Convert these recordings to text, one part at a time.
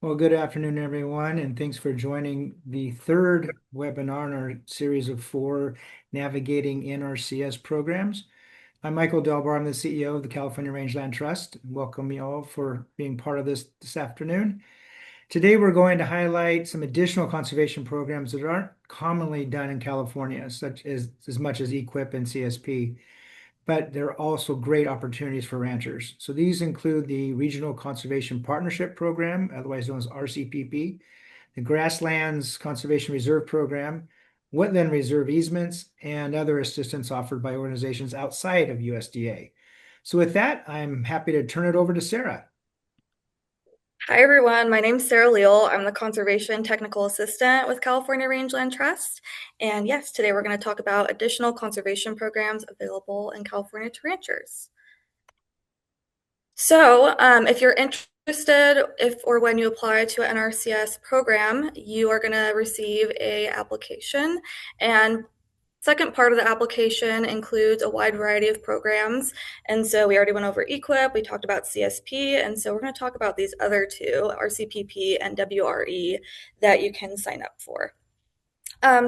Well, good afternoon, everyone, and thanks for joining the third webinar in our series of four navigating NRCS programs. I'm Michael Delbar. I'm the CEO of the California Rangeland Trust. Welcome you all for being part of this afternoon. Today, we're going to highlight some additional conservation programs that aren't commonly done in California, such as much as EQIP and CSP, but they're also great opportunities for ranchers. So these include the Regional Conservation Partnership Program, otherwise known as RCPP, the Grasslands Conservation Reserve Program, Wetland Reserve Easements, and other assistance offered by organizations outside of USDA. So with that, I'm happy to turn it over to Sarah. Hi everyone, my name is Sarah Leal. I'm the Conservation Technical Assistant with California Rangeland Trust. And yes, today we're going to talk about additional conservation programs available in California to ranchers. So if you're interested, if or when you apply to an NRCS program, you are going to receive a application, and second part of the application includes a wide variety of programs. And so we already went over EQIP, we talked about CSP, and so we're going to talk about these other two, RCPP and WRE, that you can sign up for.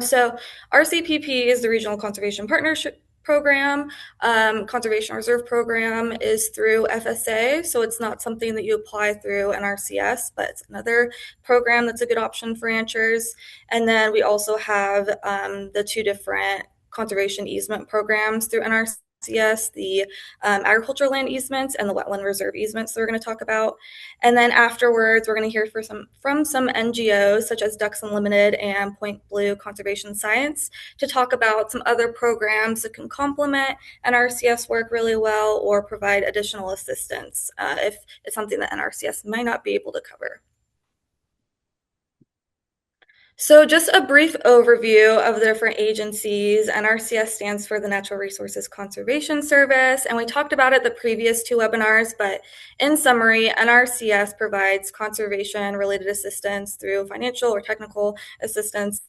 So RCPP is the Regional Conservation Partnership Program. Conservation Reserve Program is through FSA, so it's not something that you apply through NRCS, but it's another program that's a good option for ranchers. And then we also have the two different conservation easement programs through NRCS, the agricultural land easements and the wetland reserve easements that we're going to talk about. And then afterwards, we're going to hear from some NGOs such as Ducks Unlimited and Point Blue Conservation Science to talk about some other programs that can complement NRCS work really well or provide additional assistance if it's something that NRCS might not be able to cover. So just a brief overview of the different agencies. NRCS stands for the Natural Resources Conservation Service, and we talked about it the previous two webinars, but in summary, NRCS provides conservation-related assistance through financial or technical assistance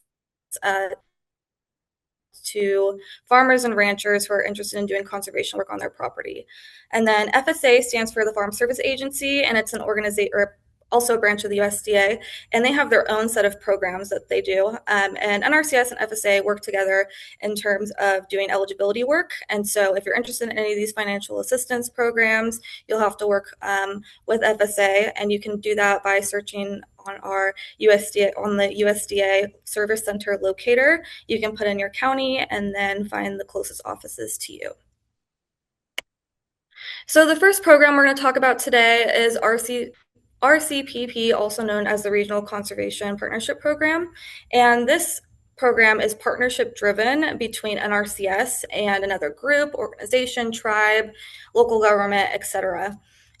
to farmers and ranchers who are interested in doing conservation work on their property. And then FSA stands for the Farm Service Agency, and it's an organization or also a branch of the USDA, and they have their own set of programs that they do. And NRCS and FSA work together in terms of doing eligibility work. And so if you're interested in any of these financial assistance programs, you'll have to work with FSA, and you can do that by searching on our USDA, on the USDA Service Center locator. You can put in your county and then find the closest offices to you. So the first program we're going to talk about today is RCPP, also known as the Regional Conservation Partnership Program. And this program is partnership driven between NRCS and another group, organization, tribe, local government, etc.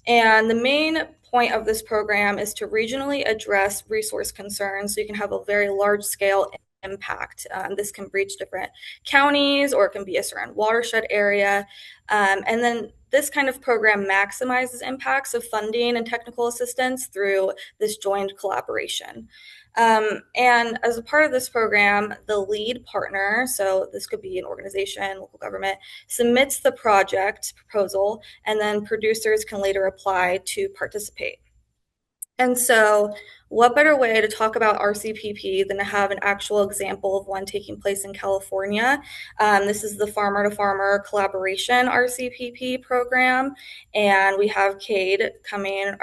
And the main point of this program is to regionally address resource concerns so you can have a very large scale impact. This can reach different counties, or it can be a certain watershed area. And then this kind of program maximizes impacts of funding and technical assistance through this joint collaboration. And as a part of this program, the lead partner, so this could be an organization, local government, submits the project proposal, and then producers can later apply to participate. And so what better way to talk about RCPP than to have an actual example of one taking place in California? This is the Farmer to Farmer Collaboration RCPP program, and we have Cade coming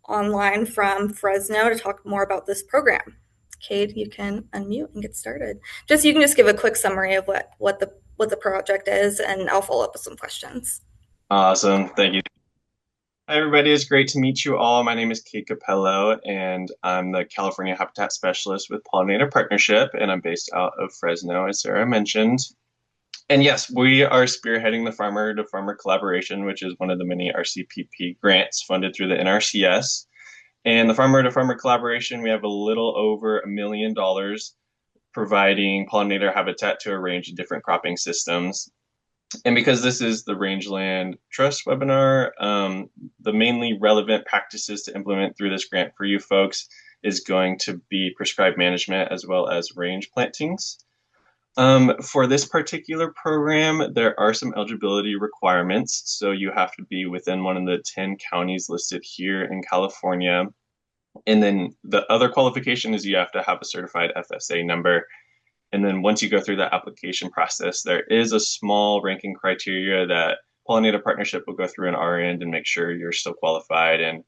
online from Fresno to talk more about this program. Cade, you can unmute and get started. You can just give a quick summary of what the project is, and I'll follow up with some questions. Awesome, thank you. Hi everybody, it's great to meet you all. My name is Kate Capello, and I'm the California Habitat Specialist with Pollinator Partnership, and I'm based out of Fresno, as Sarah mentioned. And yes, we are spearheading the Farmer to Farmer Collaboration, which is one of the many RCPP grants funded through the NRCS. And the Farmer to Farmer Collaboration, we have a little over $1 million providing pollinator habitat to a range of different cropping systems. And because this is the Rangeland Trust webinar, the mainly relevant practices to implement through this grant for you folks is going to be prescribed management as well as range plantings. For this particular program, there are some eligibility requirements. So you have to be within one of the 10 counties listed here in California, And then the other qualification is you have to have a certified FSA number. And then once you go through that application process, there is a small ranking criteria that Pollinator Partnership will go through on our end and make sure you're still qualified and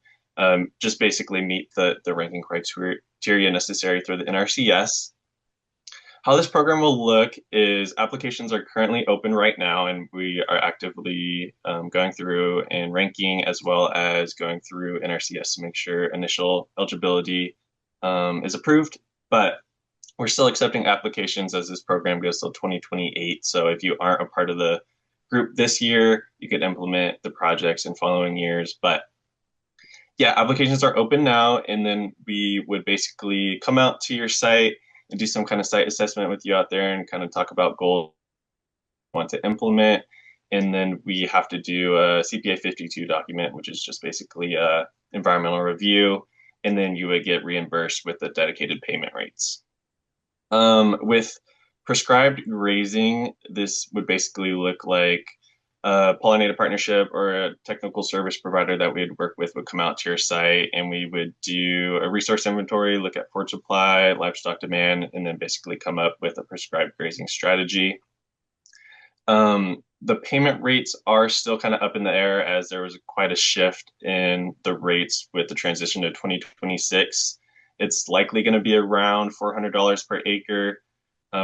just basically meet the ranking criteria necessary through the NRCS. How this program will look is applications are currently open right now, and we are actively going through and ranking as well as going through NRCS to make sure initial eligibility is approved. But we're still accepting applications as this program goes till 2028. So if you aren't a part of the group this year, you could implement the projects in following years. But yeah, applications are open now, and then we would basically come out to your site and do some kind of site assessment with you out there and kind of talk about goals we want to implement. And then we have to do a CPA 52 document, which is just basically a environmental review. And then you would get reimbursed with the dedicated payment rates. With prescribed grazing, this would basically look like a pollinator partnership or a technical service provider that we'd work with would come out to your site, and we would do a resource inventory, look at forage supply, livestock demand, and then basically come up with a prescribed grazing strategy. The payment rates are still kind of up in the air as there was quite a shift in the rates with the transition to 2026. It's likely going to be around $400 per acre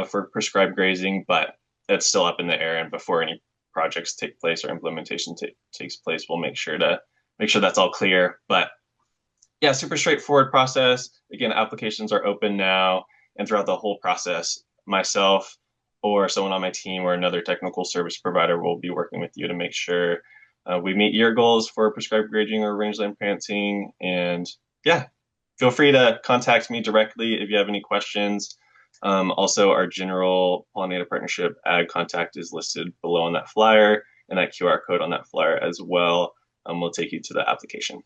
for prescribed grazing, but that's still up in the air. And before any projects take place or implementation takes place, we'll make sure that's all clear. But yeah, super straightforward process. Again, applications are open now, and throughout the whole process, myself or someone on my team or another technical service provider will be working with you to make sure we meet your goals for prescribed grazing or rangeland planting. And yeah, feel free to contact me directly if you have any questions. Also, our general pollinator partnership ag contact is listed below on that flyer, and that QR code on that flyer as well will take you to the application.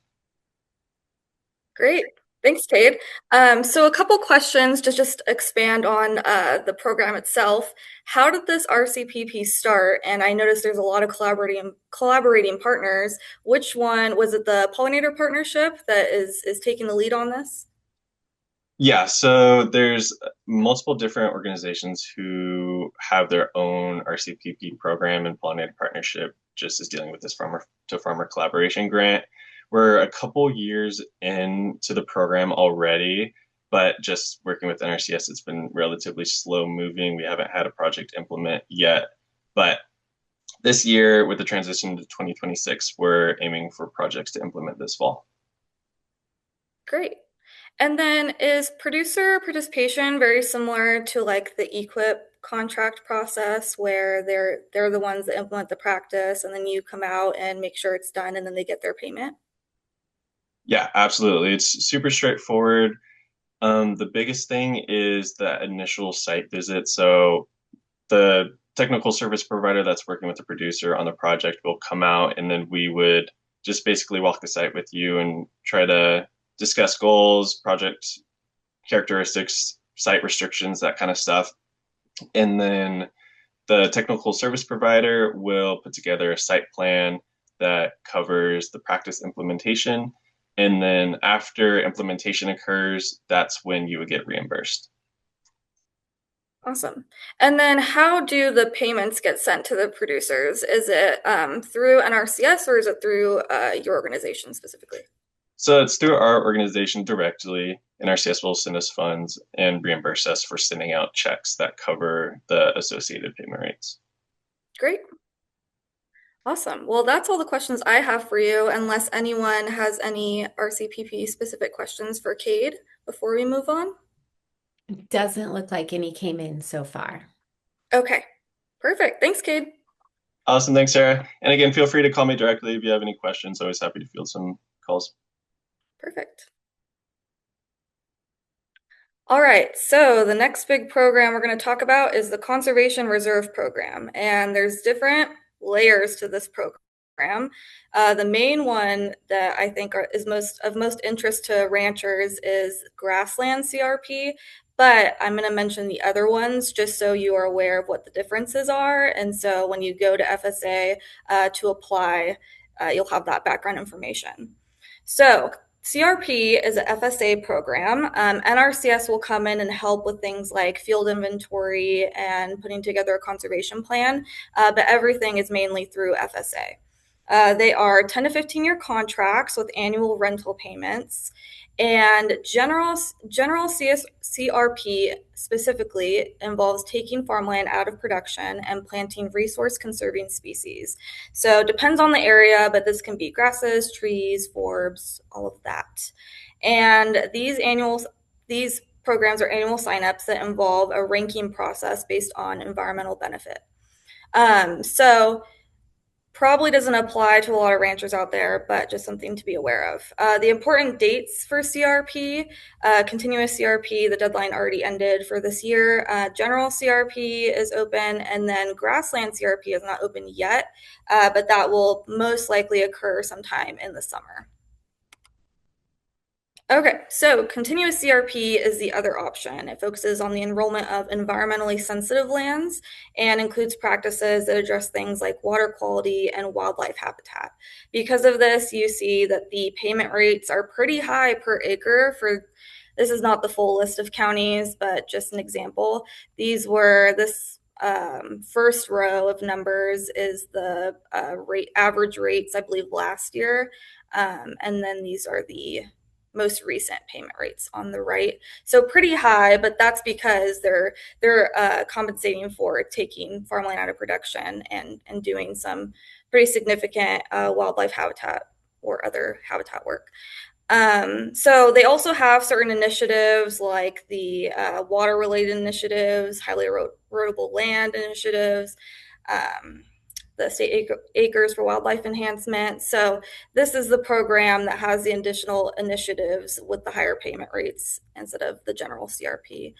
Great. Thanks, Cade. So a couple questions to just expand on the program itself. How did this RCPP start? And I noticed there's a lot of collaborating partners. Which one was it? The Pollinator Partnership that is taking the lead on this? Yeah, so there's multiple different organizations who have their own RCPP program, and Pollinator Partnership just is dealing with this farmer to farmer collaboration grant. We're a couple years into the program already, but just working with NRCS, it's been relatively slow moving. We haven't had a project implement yet, but this year with the transition to 2026, we're aiming for projects to implement this fall. Great. And then is producer participation very similar to like the EQIP contract process where they're the ones that implement the practice and then you come out and make sure it's done and then they get their payment? Yeah, absolutely. It's super straightforward. The biggest thing is that initial site visit. So the technical service provider that's working with the producer on the project will come out, and then we would just basically walk the site with you and try to discuss goals, project characteristics, site restrictions, that kind of stuff. And then the technical service provider will put together a site plan that covers the practice implementation. And then after implementation occurs, that's when you would get reimbursed. Awesome. And then how do the payments get sent to the producers? Is it through NRCS or is it through your organization specifically? So it's through our organization directly. NRCS will send us funds and reimburse us for sending out checks that cover the associated payment rates. Great. Awesome. Well, that's all the questions I have for you, unless anyone has any RCPP specific questions for Cade before we move on. Doesn't look like any came in so far. Okay, perfect. Thanks, Cade. Awesome. Thanks, Sarah. And again, feel free to call me directly if you have any questions. Always happy to field some calls. Perfect. All right, so the next big program we're going to talk about is the Conservation Reserve Program, and there's different layers to this program. The main one that I think is of most interest to ranchers is grassland CRP, but I'm going to mention the other ones just so you are aware of what the differences are. And so when you go to FSA to apply, you'll have that background information. So CRP is a FSA program. NRCS will come in and help with things like field inventory and putting together a conservation plan, but everything is mainly through FSA. They are 10 to 15-year contracts with annual rental payments. And general CRP specifically involves taking farmland out of production and planting resource conserving species. So it depends on the area, but this can be grasses, trees, forbs, all of that. And these programs are annual signups that involve a ranking process based on environmental benefit. So probably doesn't apply to a lot of ranchers out there, but just something to be aware of. The important dates for CRP, continuous CRP, the deadline already ended for this year. General CRP is open, and then grassland CRP is not open yet, but that will most likely occur sometime in the summer. Okay, so continuous CRP is the other option. It focuses on the enrollment of environmentally sensitive lands and includes practices that address things like water quality and wildlife habitat. Because of this, you see that the payment rates are pretty high per acre for, this is not the full list of counties, but just an example. These were this first row of numbers is the average rates, I believe, last year. And then these are the most recent payment rates on the right. So pretty high, but that's because they're compensating for taking farmland out of production and doing some pretty significant wildlife habitat or other habitat work. So they also have certain initiatives like the water-related initiatives, highly erodible land initiatives, the state acres for wildlife enhancement. So this is the program that has the additional initiatives with the higher payment rates instead of the general CRP.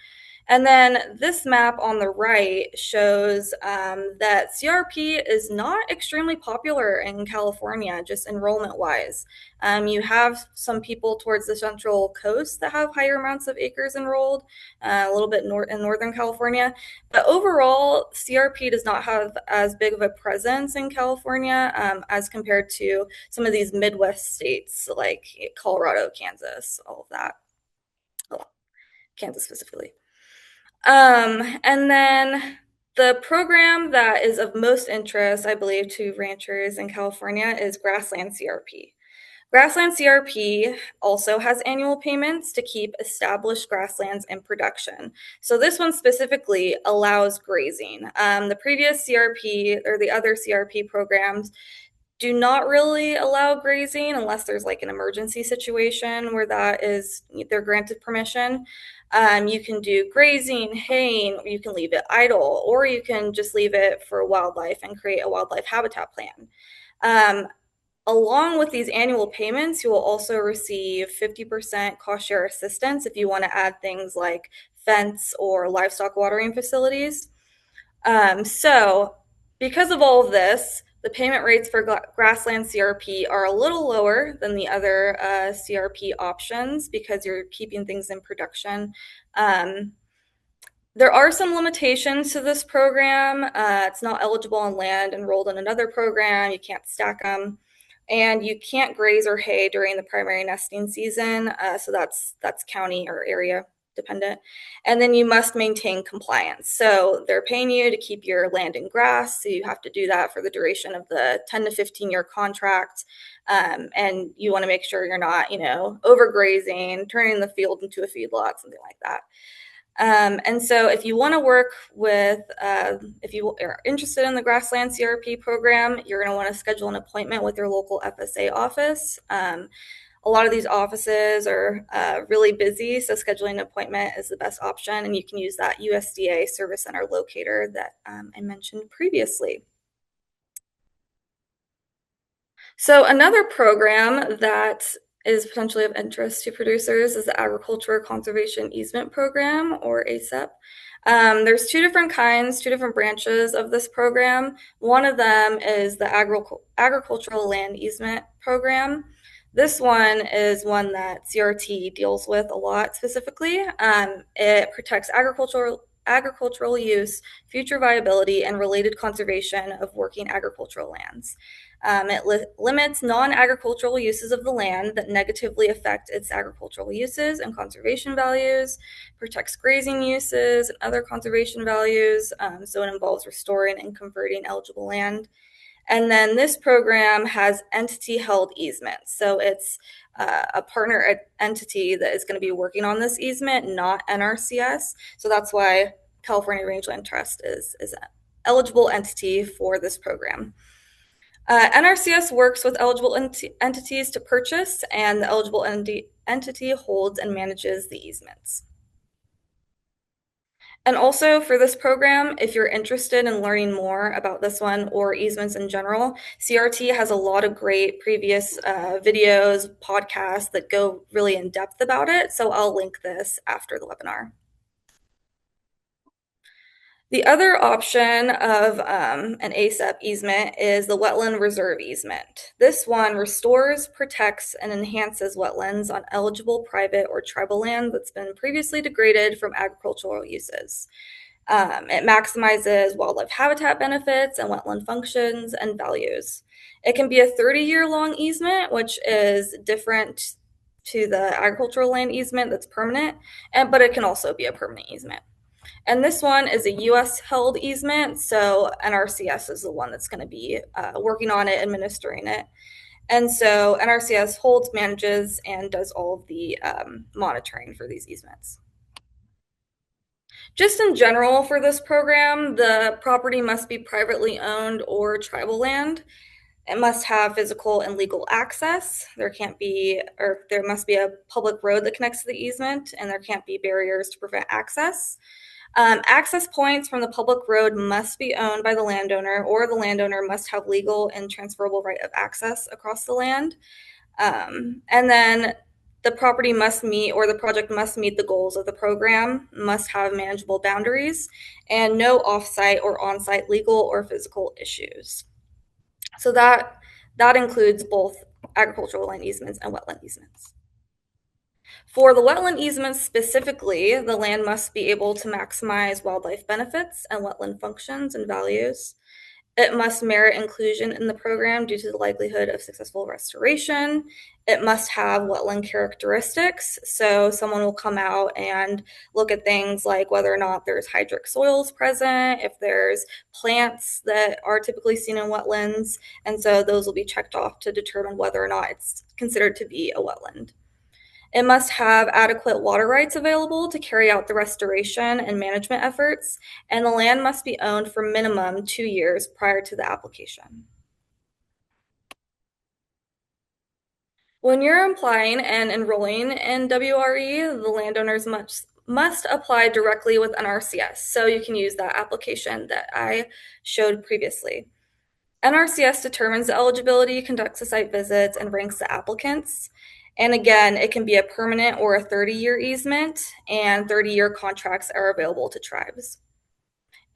And then this map on the right shows that CRP is not extremely popular in California, just enrollment-wise. You have some people towards the central coast that have higher amounts of acres enrolled, a little bit in Northern California. But overall, CRP does not have as big of a presence in California as compared to some of these Midwest states like Colorado, Kansas, all of that. Oh, Kansas specifically. And then the program that is of most interest, I believe, to ranchers in California is Grassland CRP. Grassland CRP also has annual payments to keep established grasslands in production. So this one specifically allows grazing. The previous CRP or the other CRP programs do not really allow grazing unless there's like an emergency situation where they're granted permission. You can do grazing, haying, or you can leave it idle, or you can just leave it for wildlife and create a wildlife habitat plan. Along with these annual payments, you will also receive 50% cost share assistance if you want to add things like fence or livestock watering facilities. So because of all of this, the payment rates for grassland CRP are a little lower than the other CRP options because you're keeping things in production. There are some limitations to this program. It's not eligible on land enrolled in another program. You can't stack them. And you can't graze or hay during the primary nesting season. So that's county or area dependent. And then you must maintain compliance. So they're paying you to keep your land in grass. So you have to do that for the duration of the 10 to 15-year contract. And you want to make sure you're not, overgrazing, turning the field into a feedlot, something like that. And so if you want to work with, if you are interested in the Grassland CRP program, you're going to want to schedule an appointment with your local FSA office. A lot of these offices are really busy, so scheduling an appointment is the best option, and you can use that USDA Service Center locator that I mentioned previously. So another program that is potentially of interest to producers is the Agricultural Conservation Easement Program, or ACEP. There's two different branches of this program. One of them is the Agricultural Land Easement Program. This one is one that CRT deals with a lot specifically. It protects agricultural use, future viability, and related conservation of working agricultural lands. It limits non-agricultural uses of the land that negatively affect its agricultural uses and conservation values, protects grazing uses and other conservation values, so it involves restoring and converting eligible land. And then this program has entity-held easements, so it's a partner entity that is going to be working on this easement, not NRCS. So that's why California Rangeland Trust is an eligible entity for this program. NRCS works with eligible entities to purchase, and the eligible entity holds and manages the easements. And also for this program, if you're interested in learning more about this one or easements in general, CRT has a lot of great previous videos, podcasts that go really in depth about it. So I'll link this after the webinar. The other option of an ASEP easement is the Wetland Reserve Easement. This one restores, protects, and enhances wetlands on eligible private or tribal land that's been previously degraded from agricultural uses. It maximizes wildlife habitat benefits and wetland functions and values. It can be a 30-year-long easement, which is different to the agricultural land easement that's permanent, but it can also be a permanent easement. And this one is a U.S. held easement, so NRCS is the one that's going to be working on it, administering it. And so NRCS holds, manages, and does all of the monitoring for these easements. Just in general for this program, the property must be privately owned or tribal land. It must have physical and legal access. There must be a public road that connects to the easement, and there can't be barriers to prevent access. Access points from the public road must be owned by the landowner, or the landowner must have legal and transferable right of access across the land. And then the property must meet, or the project must meet, the goals of the program, must have manageable boundaries, and no off-site or on-site legal or physical issues. So that includes both agricultural land easements and wetland easements. For the wetland easements specifically, the land must be able to maximize wildlife benefits and wetland functions and values. It must merit inclusion in the program due to the likelihood of successful restoration. It must have wetland characteristics, so someone will come out and look at things like whether or not there's hydric soils present, if there's plants that are typically seen in wetlands, and so those will be checked off to determine whether or not it's considered to be a wetland. It must have adequate water rights available to carry out the restoration and management efforts, and the land must be owned for minimum 2 years prior to the application. When you're applying and enrolling in WRE, the landowners must apply directly with NRCS, so you can use that application that I showed previously. NRCS determines the eligibility, conducts the site visits, and ranks the applicants. And again, it can be a permanent or a 30-year easement, and 30-year contracts are available to tribes.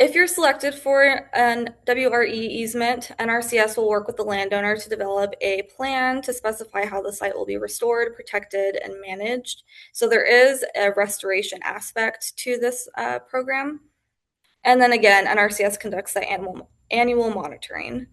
If you're selected for an WRE easement, NRCS will work with the landowner to develop a plan to specify how the site will be restored, protected, and managed. So there is a restoration aspect to this program. And then again, NRCS conducts the annual monitoring.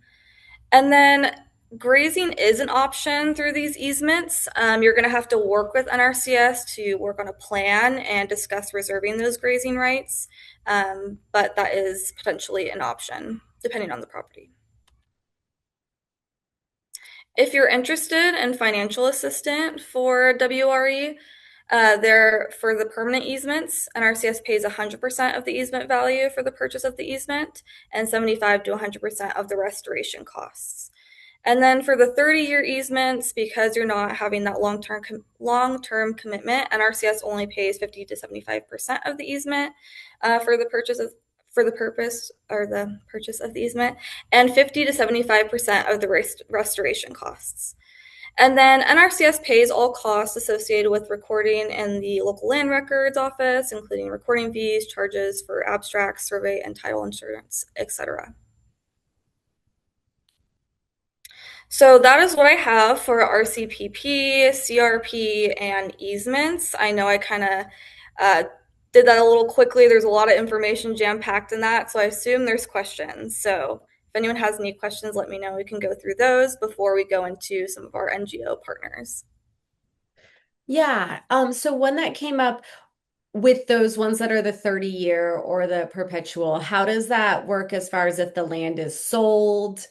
And then grazing is an option through these easements. You're going to have to work with NRCS to work on a plan and discuss reserving those grazing rights, but that is potentially an option depending on the property. If you're interested in financial assistance for WRE, for the permanent easements, NRCS pays 100% of the easement value for the purchase of the easement and 75 to 100% of the restoration costs. And then for the 30-year easements, because you're not having that long-term commitment, NRCS only pays 50 to 75% of the easement for the purchase of the easement, and 50 to 75% of the restoration costs. And then NRCS pays all costs associated with recording in the local land records office, including recording fees, charges for abstracts, survey and title insurance, etc. So that is what I have for RCPP, CRP, and easements. I know I kind of did that a little quickly. There's a lot of information jam-packed in that, so I assume there's questions. So If anyone has any questions, let me know. We can go through those before we go into some of our NGO partners. Yeah. So one that came up with those ones that are the 30-year or the perpetual, how does that work as far as if the land is sold,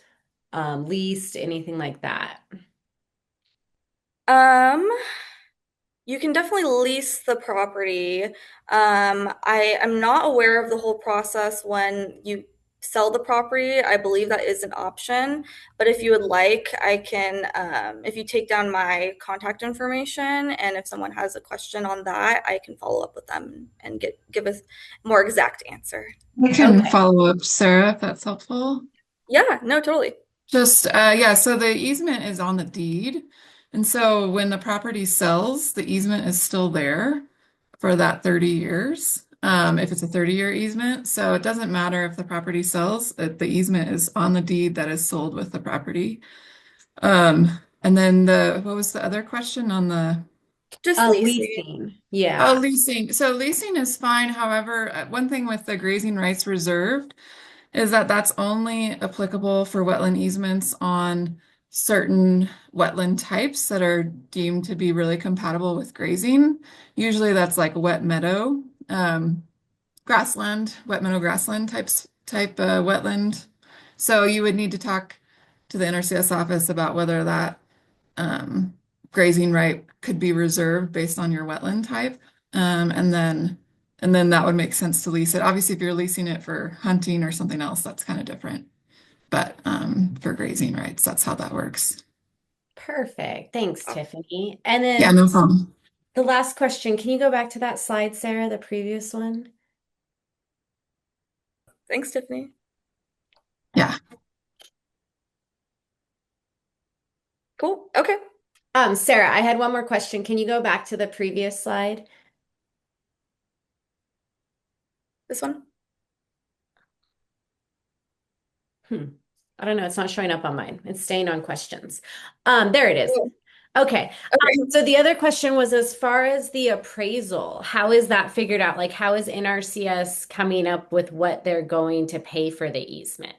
leased, anything like that? You can definitely lease the property. I am not aware of the whole process when you sell the property. I believe that is an option, but if you would like, I can, if you take down my contact information, and if someone has a question on that, I can follow up with them and give a more exact answer. I can Okay. follow up, Sarah, if that's helpful. Yeah, no, totally. Just, yeah, so the easement is on the deed. And so when the property sells, the easement is still there for that 30 years, if it's a 30-year easement. So it doesn't matter if the property sells, the easement is on the deed that is sold with the property. And then what was the other question on the? Just leasing. Leasing. Oh, Yeah. leasing. So leasing is fine. However, one thing with the grazing rights reserved is that that's only applicable for wetland easements on certain wetland types that are deemed to be really compatible with grazing. Usually that's like wet meadow, grassland, wet meadow grassland type wetland. So you would need to talk to the NRCS office about whether that grazing right could be reserved based on your wetland type. And then that would make sense to lease it. Obviously, if you're leasing it for hunting or something else, that's kind of different. But for grazing rights, that's how that works. Perfect. Thanks, Tiffany. And Yeah, then no problem. the last question, can you go back to that slide, Sarah, the previous one? Thanks, Tiffany. Yeah. Cool. Okay. Sarah, I had one more question. Can you go back to the previous slide? This one. I don't know. It's not showing up on mine. It's staying on questions. There it is. Cool. Okay. Okay. So the other question was as far as the appraisal, how is that figured out? Like, how is NRCS coming up with what they're going to pay for the easement?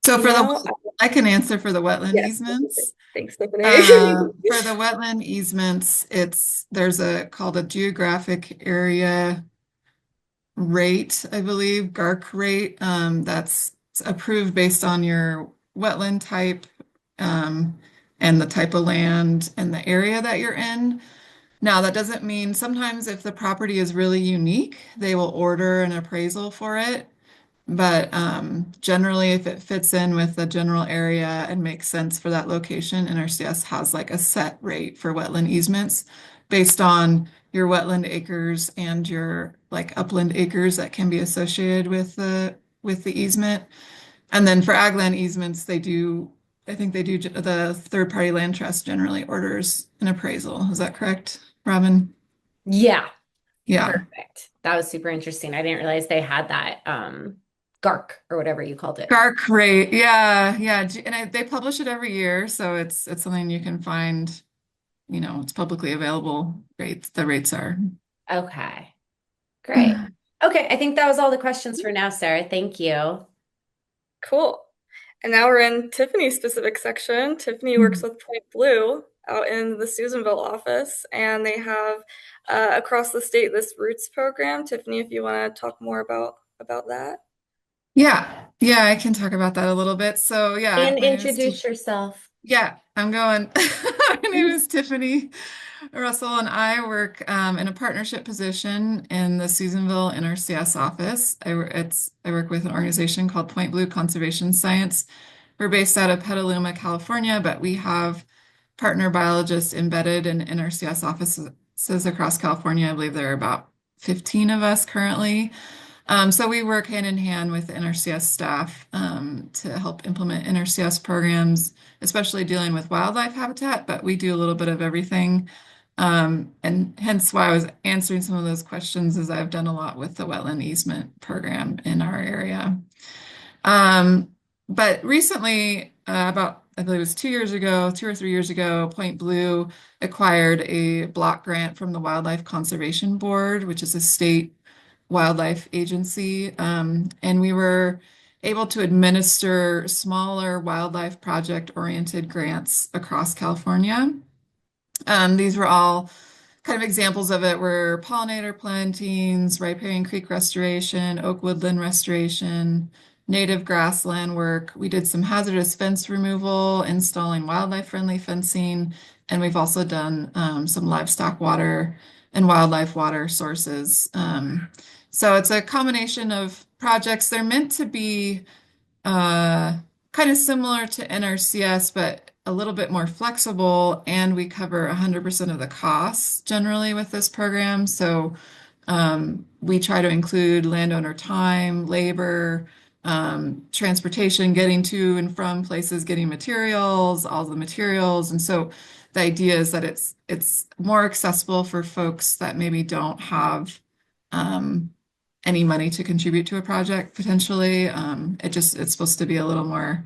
So for No, I can answer for the wetland yes. easements. Thanks, Tiffany. For the wetland easements, there's called a geographic area rate, I believe, GARC rate, that's approved based on your wetland type, and the type of land and the area that you're in. Now, that doesn't mean sometimes if the property is really unique, they will order an appraisal for it. But generally, if it fits in with the general area and makes sense for that location, NRCS has like a set rate for wetland easements based on your wetland acres and your like upland acres that can be associated with the easement. And then for ag land easements, I think they do, the third party land trust generally orders an appraisal. Is that correct, Robin? Yeah. Yeah. Perfect. That was super interesting. I didn't realize they had that GARC or whatever you called it. GARC rate, yeah, yeah, and they publish it every year, so it's something you can find. It's publicly available rates. The rates are. Okay. Great. Okay, I think that was all the questions for now, Sarah. Thank you. Cool. And now we're in Tiffany's specific section. Tiffany works with Point Blue out in the Susanville office, and they have across the state this Roots program. Tiffany, if you want to talk more about that. Yeah, I can talk about that a little bit. So yeah, And my name is introduce yourself. Yeah, I'm going. My name is Tiffany Russell, and I work in a partnership position in the Susanville NRCS office. I work with an organization called Point Blue Conservation Science. We're based out of Petaluma, California, but we have partner biologists embedded in NRCS offices across California. I believe there are about 15 of us currently. So we work hand in hand with NRCS staff to help implement NRCS programs, especially dealing with wildlife habitat, but we do a little bit of everything. And hence why I was answering some of those questions, is I've done a lot with the wetland easement program in our area. But recently, about, I believe it was 2 or 3 years ago, Point Blue acquired a block grant from the Wildlife Conservation Board, which is a state wildlife agency, and we were able to administer smaller wildlife project-oriented grants across California. These were all kind of examples of it were pollinator plantings, riparian creek restoration, oak woodland restoration, native grassland work. We did some hazardous fence removal, installing wildlife-friendly fencing, and we've also done some livestock water and wildlife water sources. So it's a combination of projects. They're meant to be uh, kind of similar to NRCS, but a little bit more flexible, and we cover 100% of the costs generally with this program. So we try to include landowner time, labor, transportation, getting to and from places, getting materials, all the materials. And so the idea is that it's more accessible for folks that maybe don't have any money to contribute to a project potentially. It's supposed to be a little more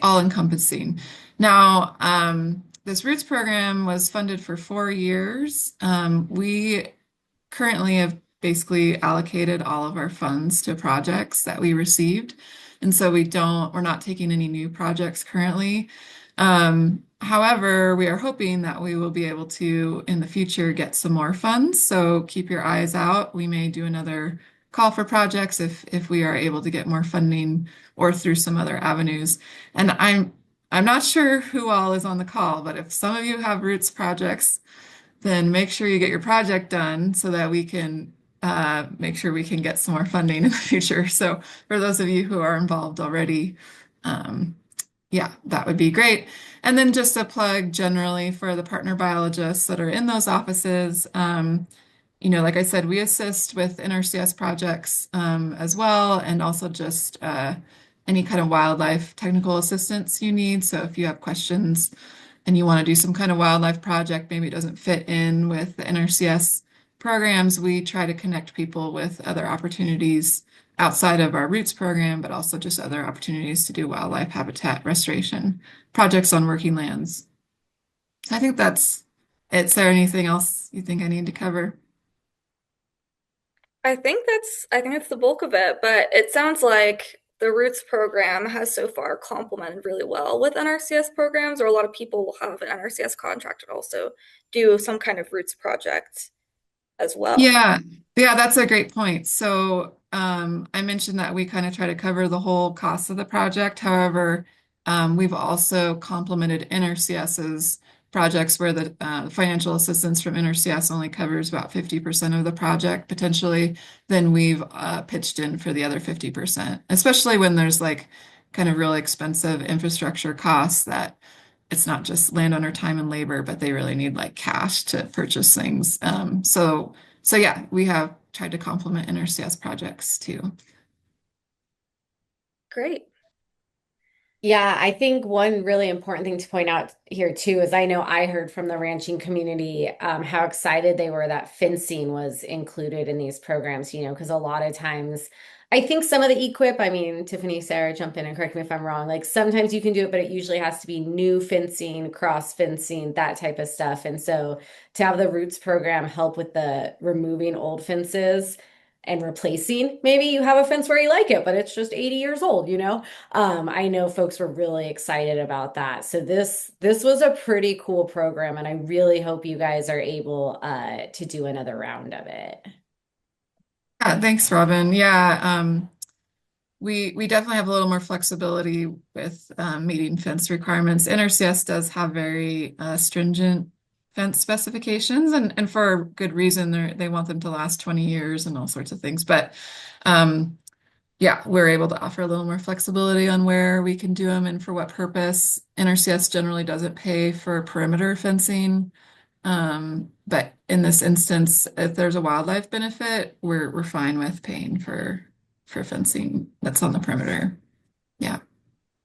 all-encompassing. Now, this Roots program was funded for 4 years. We currently have basically allocated all of our funds to projects that we received. And so we're not taking any new projects currently. However, we are hoping that we will be able to, in the future, get some more funds. So keep your eyes out. We may do another call for projects if we are able to get more funding or through some other avenues. And I'm not sure who all is on the call, but if some of you have Roots projects, then make sure you get your project done so that we can make sure we can get some more funding in the future. So for those of you who are involved already, yeah, that would be great. And then just a plug generally for the partner biologists that are in those offices. Like I said, we assist with NRCS projects as well, and also just any kind of wildlife technical assistance you need. So if you have questions and you want to do some kind of wildlife project, maybe it doesn't fit in with the NRCS programs, we try to connect people with other opportunities outside of our Roots program, but also just other opportunities to do wildlife habitat restoration projects on working lands. I think that's it. Is there anything else you think I need to cover? I think that's the bulk of it, but it sounds like the Roots program has so far complemented really well with NRCS programs, or a lot of people will have an NRCS contract and also do some kind of Roots project as well. Yeah, yeah, that's a great point. So I mentioned that we kind of try to cover the whole cost of the project. However, we've also complemented NRCS's projects where the financial assistance from NRCS only covers about 50% of the project potentially. Then we've pitched in for the other 50%, especially when there's like kind of really expensive infrastructure costs that it's not just landowner time and labor, but they really need like cash to purchase things. So yeah, we have tried to complement NRCS projects too. Great. Yeah, I think one really important thing to point out here too is I know I heard from the ranching community how excited they were that fencing was included in these programs, because a lot of times I think some of the equip, I mean, Tiffany, Sarah, jump in and correct me if I'm wrong. Like sometimes you can do it, but it usually has to be new fencing, cross fencing, that type of stuff. And so to have the Roots program help with the removing old fences and replacing, maybe you have a fence where you like it, but it's just 80 years old. I know folks were really excited about that. So this was a pretty cool program, and I really hope you guys are able to do another round of it. Yeah, thanks, Robin. Yeah, we definitely have a little more flexibility with meeting fence requirements. NRCS does have very stringent fence specifications, and for good reason. They want them to last 20 years and all sorts of things. But yeah, we're able to offer a little more flexibility on where we can do them and for what purpose. NRCS generally doesn't pay for perimeter fencing. But in this instance, if there's a wildlife benefit, we're fine with paying for fencing that's on the perimeter. Yeah.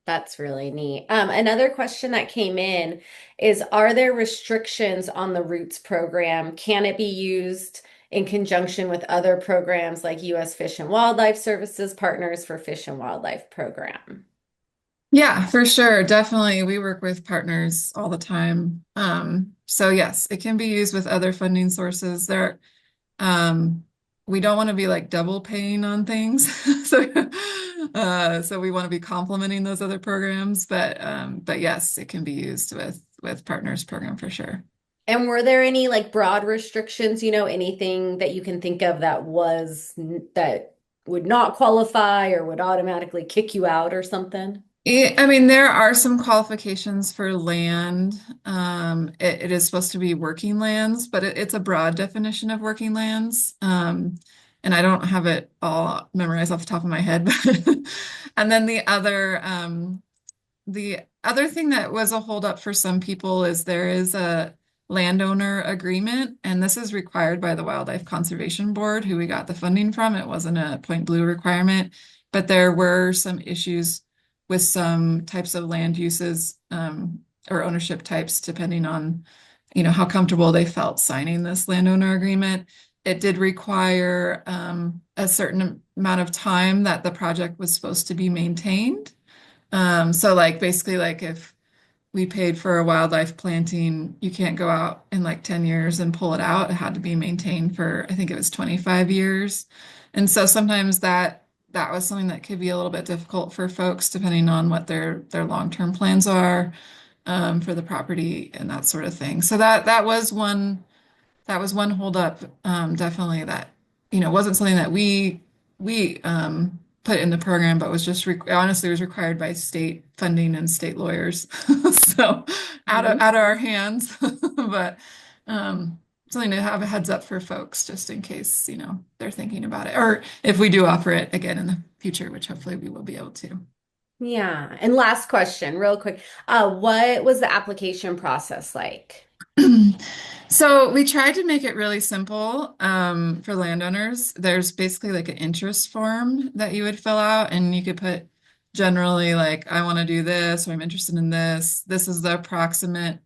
That's really neat. Another question that came in is, are there restrictions on the Roots program? Can it be used in conjunction with other programs like U.S. Fish and Wildlife Services Partners for Fish and Wildlife Program? Yeah, for sure. Definitely. We work with partners all the time. So yes, it can be used with other funding sources. Um, we don't want to be like double paying on things. So we want to be complementing those other programs, but yes, it can be used with partners program for sure. And were there any like broad restrictions, anything that you can think of that would not qualify or would automatically kick you out or something? I mean, there are some qualifications for land. It is supposed to be working lands, but it's a broad definition of working lands. And I don't have it all memorized off the top of my head. And then the other thing that was a holdup for some people is there is a landowner agreement, and this is required by the Wildlife Conservation Board, who we got the funding from. It wasn't a Point Blue requirement, but there were some issues with some types of land uses or ownership types, depending on, how comfortable they felt signing this landowner agreement. It did require a certain amount of time that the project was supposed to be maintained. So like basically like if we paid for a wildlife planting, you can't go out in like 10 years and pull it out. It had to be maintained for, I think it was 25 years. And so sometimes that was something that could be a little bit difficult for folks depending on what their long-term plans are for the property and that sort of thing. So that was one holdup, definitely that, wasn't something that we put in the program, but was just honestly was required by state funding and state lawyers. So out of our hands, but something to have a heads up for folks just in case, they're thinking about it, or if we do offer it again in the future, which hopefully we will be able to. Yeah. And last question, real quick. What was the application process like? So we tried to make it really simple for landowners. There's basically like an interest form that you would fill out, and you could put generally like, I want to do this, or I'm interested in this. This is the approximate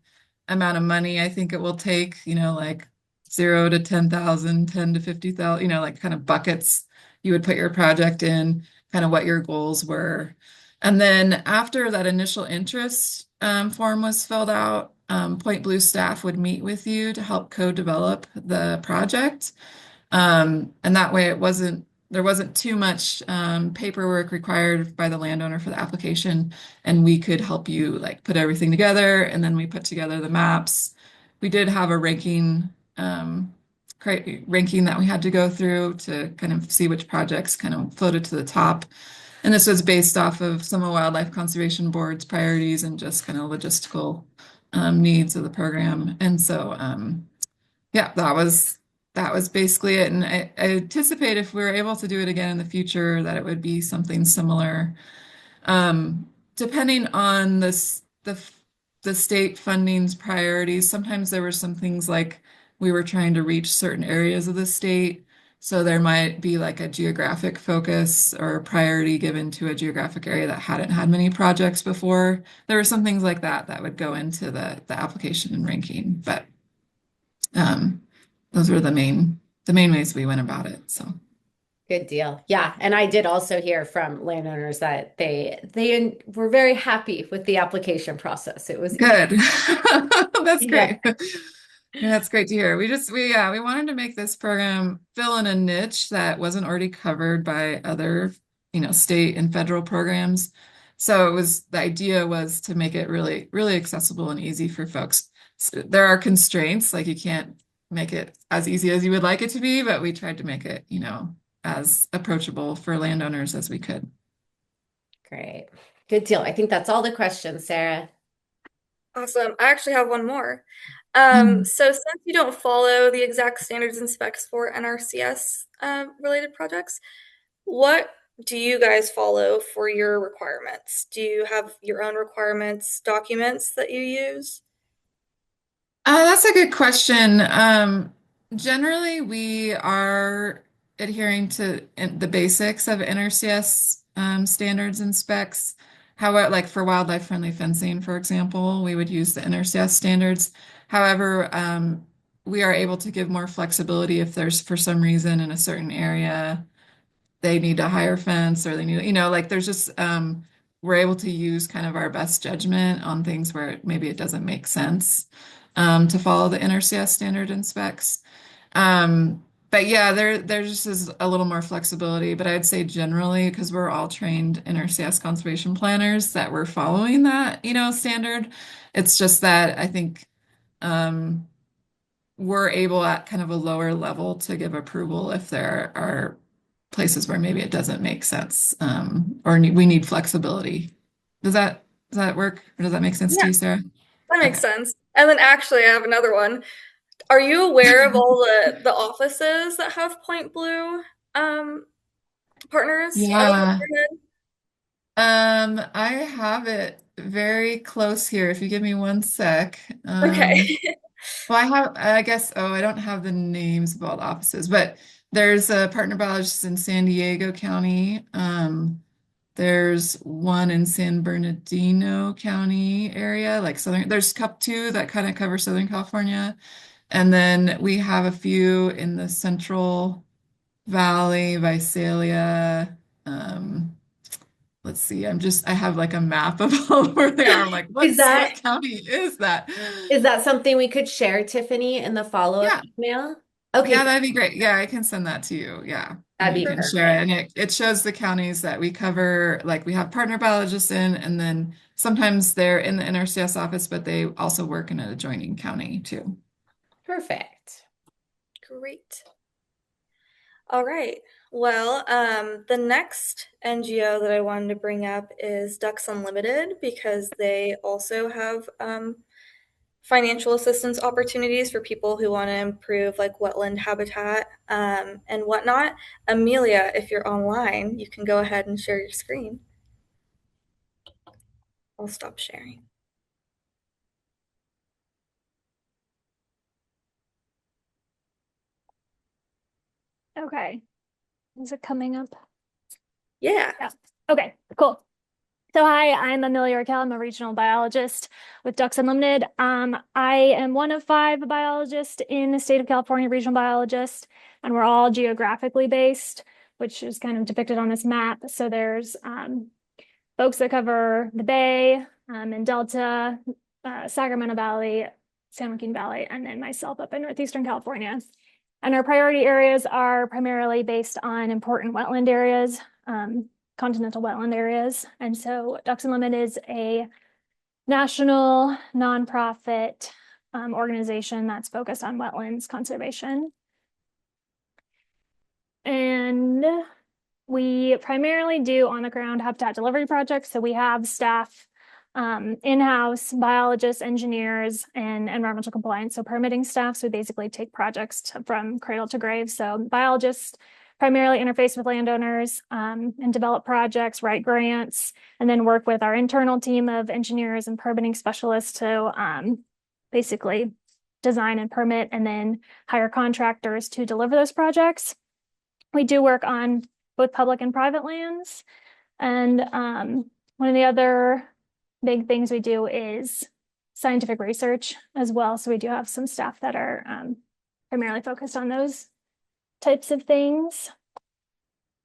amount of money I think it will take, like 0 to 10,000, 10 to 50,000, like kind of buckets you would put your project in, kind of what your goals were. And then after that initial interest form was filled out, Point Blue staff would meet with you to help co-develop the project. And that way there wasn't too much paperwork required by the landowner for the application, and we could help you like put everything together, and then we put together the maps. We did have a ranking that we had to go through to kind of see which projects kind of floated to the top. And this was based off of some of Wildlife Conservation Board's priorities and just kind of logistical needs of the program. And so, yeah, that was basically it. And I anticipate if we were able to do it again in the future, that it would be something similar. Depending on the state funding's priorities, sometimes there were some things like we were trying to reach certain areas of the state. So there might be like a geographic focus or a priority given to a geographic area that hadn't had many projects before. There were some things like that would go into the application and ranking, but those were the main ways we went about it. So Good deal. Yeah, and I did also hear from landowners that they were very happy with the application process. It was good. That's Yeah. great. Yeah, that's great to hear. We wanted to make this program fill in a niche that wasn't already covered by other, state and federal programs. So the idea was to make it really, really accessible and easy for folks. So there are constraints, like you can't make it as easy as you would like it to be, but we tried to make it, as approachable for landowners as we could. Great. Good deal. I think that's all the questions, Sarah. Awesome. I actually have one more. So since you don't follow the exact standards and specs for NRCS related projects, what do you guys follow for your requirements? Do you have your own requirements documents that you use? That's a good question. Generally, we are adhering to the basics of NRCS standards and specs. However, like for wildlife friendly fencing, for example, we would use the NRCS standards. However, we are able to give more flexibility if there's for some reason in a certain area they need a higher fence or they need, like there's just we're able to use kind of our best judgment on things where maybe it doesn't make sense to follow the NRCS standard and specs. But yeah, there just is a little more flexibility. But I'd say generally, because we're all trained NRCS conservation planners, that we're following that, standard. It's just that I think um, we're able at kind of a lower level to give approval if there are places where maybe it doesn't make sense, or we need flexibility. Does that work? Or does that make sense to Yeah, you, Sarah? that makes Okay. sense. And then actually, I have another one. Are you aware of all the offices that have Point Blue partners at the top of Yeah. your head? I have it very close here. If you give me one sec. Okay. Well, I guess, I don't have the names of all the offices, but there's a partner biologist in San Diego County. There's one in San Bernardino County area, like there's two that kind of cover Southern California. And then we have a few in the Central Valley, Visalia. Let's see, I have like a map of all where they are. I'm like, Is what that county is that? is that something we could share, Tiffany, in the follow-up Yeah, email? Okay, yeah, that'd be great. Yeah, I can send that to you. Yeah. And that'd you be can share it. perfect. And it shows the counties that we cover, like we have partner biologists in, and then sometimes they're in the NRCS office, but they also work in an adjoining county too. Perfect. Great. All right. Well, the next NGO that I wanted to bring up is Ducks Unlimited because they also have financial assistance opportunities for people who want to improve like wetland habitat and whatnot. Amelia, if you're online, you can go ahead and share your screen. I'll stop sharing. Okay. Is it coming up? Yeah. Yeah. Okay, cool. So hi, I'm Amelia Raquel. I'm a regional biologist with Ducks Unlimited. I am one of 5 biologists in the state of California, regional biologist, and we're all geographically based, which is kind of depicted on this map. So there's folks that cover the Bay and Delta, Sacramento Valley, San Joaquin Valley, and then myself up in Northeastern California. And our priority areas are primarily based on important wetland areas, continental wetland areas. And so Ducks Unlimited is a national nonprofit organization that's focused on wetlands conservation. And we primarily do on-the-ground habitat delivery projects. So we have staff, in-house biologists, engineers, and environmental compliance. So permitting staff. So we basically take projects from cradle to grave. So biologists primarily interface with landowners and develop projects, write grants, and then work with our internal team of engineers and permitting specialists to basically design and permit, and then hire contractors to deliver those projects. We do work on both public and private lands. And one of the other big things we do is scientific research as well. So we do have some staff that are primarily focused on those types of things.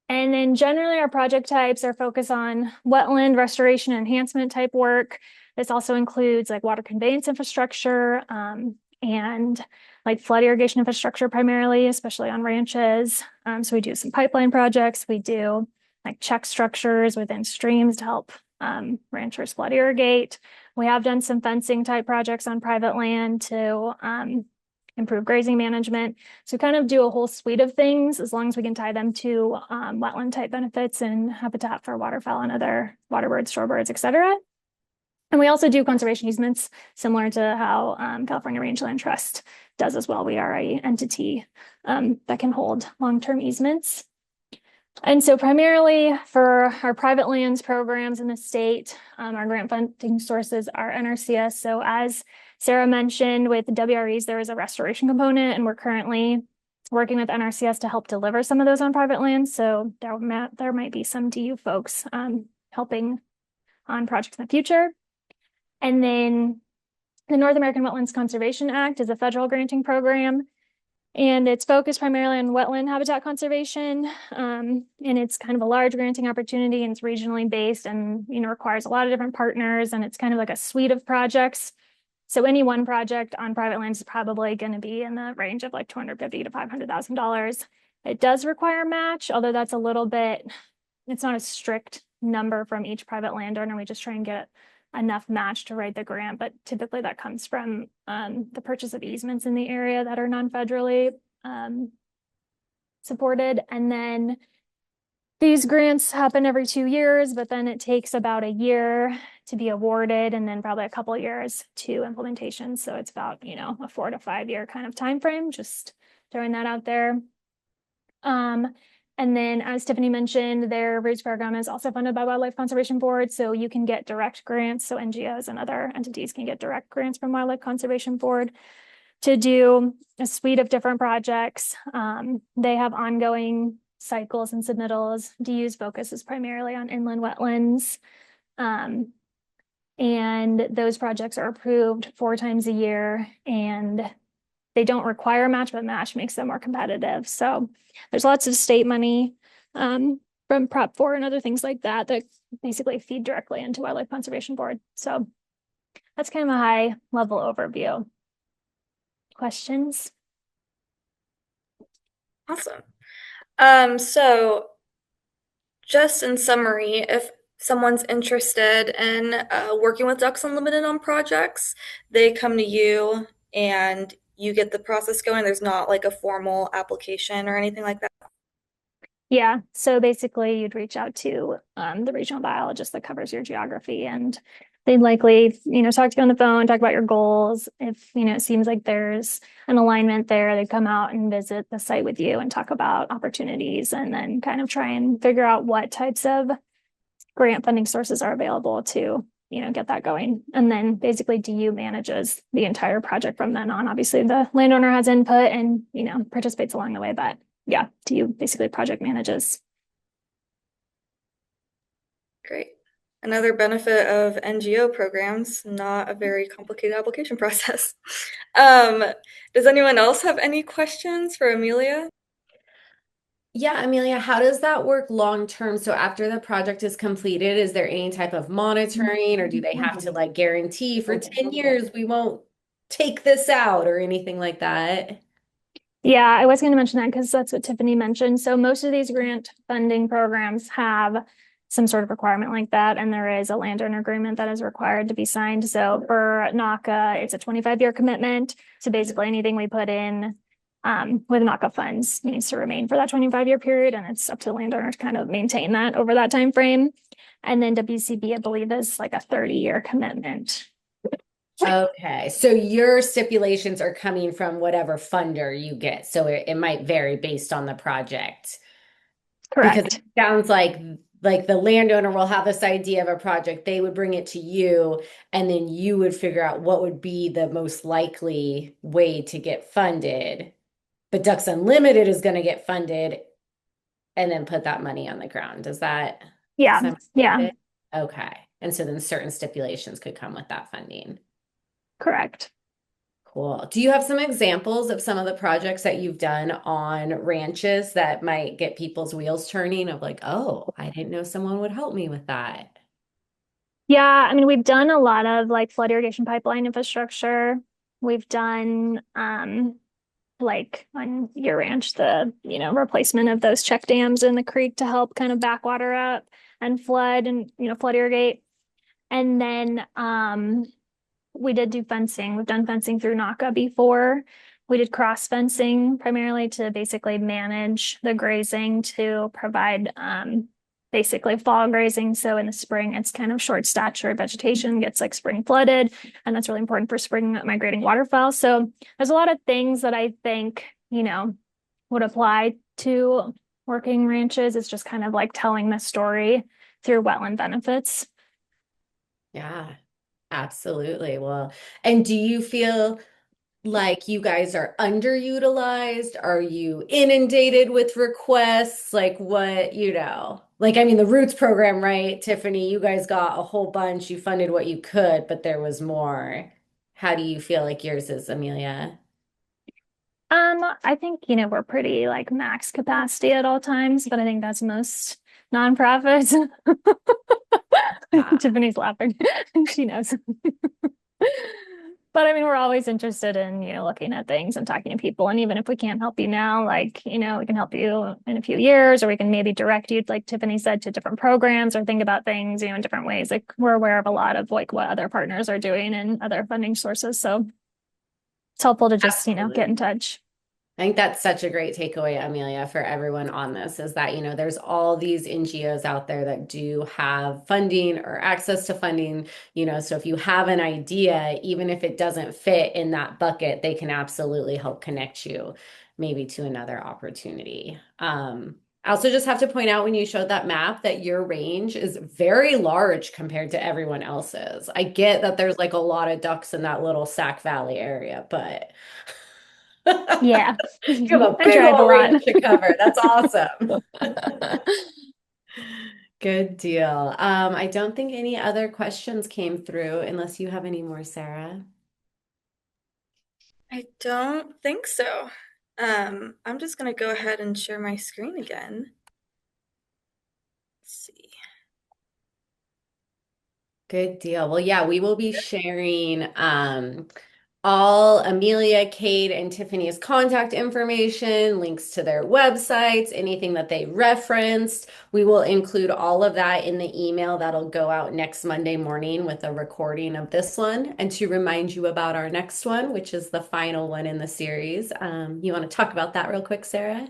And then generally our project types are focused on wetland restoration enhancement type work. This also includes like water conveyance infrastructure and like flood irrigation infrastructure primarily, especially on ranches. So we do some pipeline projects. We do like check structures within streams to help ranchers flood irrigate. We have done some fencing type projects on private land to improve grazing management. So kind of do a whole suite of things as long as we can tie them to wetland type benefits and habitat for waterfowl and other waterbirds, shorebirds, et cetera. And we also do conservation easements, similar to how California Rangeland Trust does as well. We are an entity that can hold long-term easements. And so primarily for our private lands programs in the state, our grant funding sources are NRCS. So as Sarah mentioned, with the WREs, there is a restoration component, and we're currently working with NRCS to help deliver some of those on private lands. So there might be some DU folks helping on projects in the future. And then the North American Wetlands Conservation Act is a federal granting program, and it's focused primarily on wetland habitat conservation. And it's kind of a large granting opportunity, and it's regionally based and requires a lot of different partners, and it's kind of like a suite of projects. So any one project on private land is probably going to be in the range of like $250,000 to $500,000. It does require match, although that's a little bit, it's not a strict number from each private landowner. We just try and get enough match to write the grant, but typically that comes from the purchase of easements in the area that are non-federally supported. And then these grants happen every 2 years, but then it takes about a year to be awarded and then probably a couple of years to implementation. So it's about, a 4 to 5 year kind of time frame, just throwing that out there. And then as Tiffany mentioned, their Roots program is also funded by Wildlife Conservation Board. So you can get direct grants. So NGOs and other entities can get direct grants from Wildlife Conservation Board to do a suite of different projects. They have ongoing cycles and submittals. DU's focus is primarily on inland wetlands. And those projects are approved 4 times a year, and they don't require a match, but match makes them more competitive. So there's lots of state money from Prop 4 and other things like that that basically feed directly into Wildlife Conservation Board. So that's kind of a high level overview. Questions? Awesome. So just in summary, if someone's interested in working with Ducks Unlimited on projects, they come to you and you get the process going. There's not like a formal application or anything like that. Yeah, so basically you'd reach out to the regional biologist that covers your geography, and they'd likely, talk to you on the phone, talk about your goals. If, it seems like there's an alignment there, they'd come out and visit the site with you and talk about opportunities, and then kind of try and figure out what types of grant funding sources are available to, get that going. And then basically DU manages the entire project from then on. Obviously the landowner has input and, participates along the way, but yeah, DU basically project manages. Great. Another benefit of NGO programs, not a very complicated application process. Does anyone else have any questions for Amelia? Yeah, Amelia, how does that work long term? So after the project is completed, is there any type of monitoring, or do they have to like guarantee for 10 years we won't take this out or anything like that? Yeah, I was going to mention that because that's what Tiffany mentioned. So most of these grant funding programs have some sort of requirement like that, and there is a landowner agreement that is required to be signed. So for NACA, it's a 25-year commitment. So basically anything we put in with NACA funds needs to remain for that 25-year period, and it's up to the landowner to kind of maintain that over that time frame. And then WCB, I believe, is like a 30-year commitment. Okay, so your stipulations are coming from whatever funder you get. So it might vary based on the project. Correct. Because it sounds like the landowner will have this idea of a project, they would bring it to you, and then you would figure out what would be the most likely way to get funded. But Ducks Unlimited is going to get funded and then put that money on the ground. Does that? Yeah. Yeah. Okay. And so then certain stipulations could come with that funding. Correct. Cool. Do you have some examples of some of the projects that you've done on ranches that might get people's wheels turning of like, oh, I didn't know someone would help me with that? Yeah, I mean, we've done a lot of like flood irrigation pipeline infrastructure. We've done like on your ranch, the, replacement of those check dams in the creek to help kind of backwater up and flood and, flood irrigate. And then we did do fencing. We've done fencing through NACA before. We did cross fencing primarily to basically manage the grazing to provide basically fall grazing. So in the spring, it's kind of short stature vegetation gets like spring flooded, and that's really important for spring migrating waterfowl. So there's a lot of things that I think, would apply to working ranches. It's just kind of like telling the story through wetland benefits. Yeah, absolutely. Well, and do you feel like you guys are underutilized? Are you inundated with requests? Like what, I mean, the Roots program, right? Tiffany, you guys got a whole bunch. You funded what you could, but there was more. How do you feel like yours is, Amelia? I think, we're pretty like max capacity at all times, but I think that's most nonprofits. Tiffany's laughing. She knows. But I mean, we're always interested in, looking at things and talking to people. And even if we can't help you now, like, we can help you in a few years, or we can maybe direct you, like Tiffany said, to different programs or think about things, in different ways. Like we're aware of a lot of like what other partners are doing and other funding sources. So it's helpful to just, get in touch. I think that's such a great takeaway, Amelia, for everyone on this is that, there's all these NGOs out there that do have funding or access to funding, so if you have an idea, even if it doesn't fit in that bucket, they can absolutely help connect you maybe to another opportunity. I also just have to point out when you showed that map that your range is very large compared to everyone else's. I get that there's like a lot of ducks in that little Sac Valley area, but Yeah. you have a I big drive a old lot. range to cover. That's awesome. Good deal. I don't think any other questions came through unless you have any more, Sarah. I don't think so. I'm just going to go ahead and share my screen again. Let's see. Good deal. Well, yeah, we will be sharing all Amelia, Kate, and Tiffany's contact information, links to their websites, anything that they referenced. We will include all of that in the email that'll go out next Monday morning with a recording of this one. And to remind you about our next one, which is the final one in the series. You want to talk about that real quick, Sarah?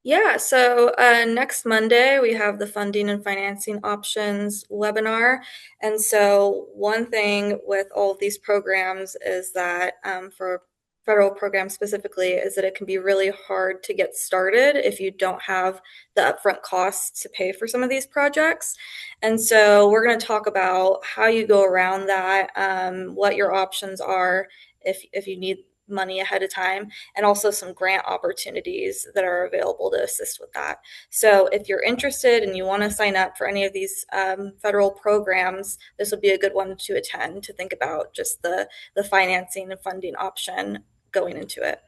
Yeah, so next Monday we have the funding and financing options webinar. And so one thing with all of these programs is that for federal programs specifically is that it can be really hard to get started if you don't have the upfront costs to pay for some of these projects. And so we're going to talk about how you go around that, what your options are if you need money ahead of time, and also some grant opportunities that are available to assist with that. So if you're interested and you want to sign up for any of these federal programs, this would be a good one to attend to think about just the financing and funding option going into it.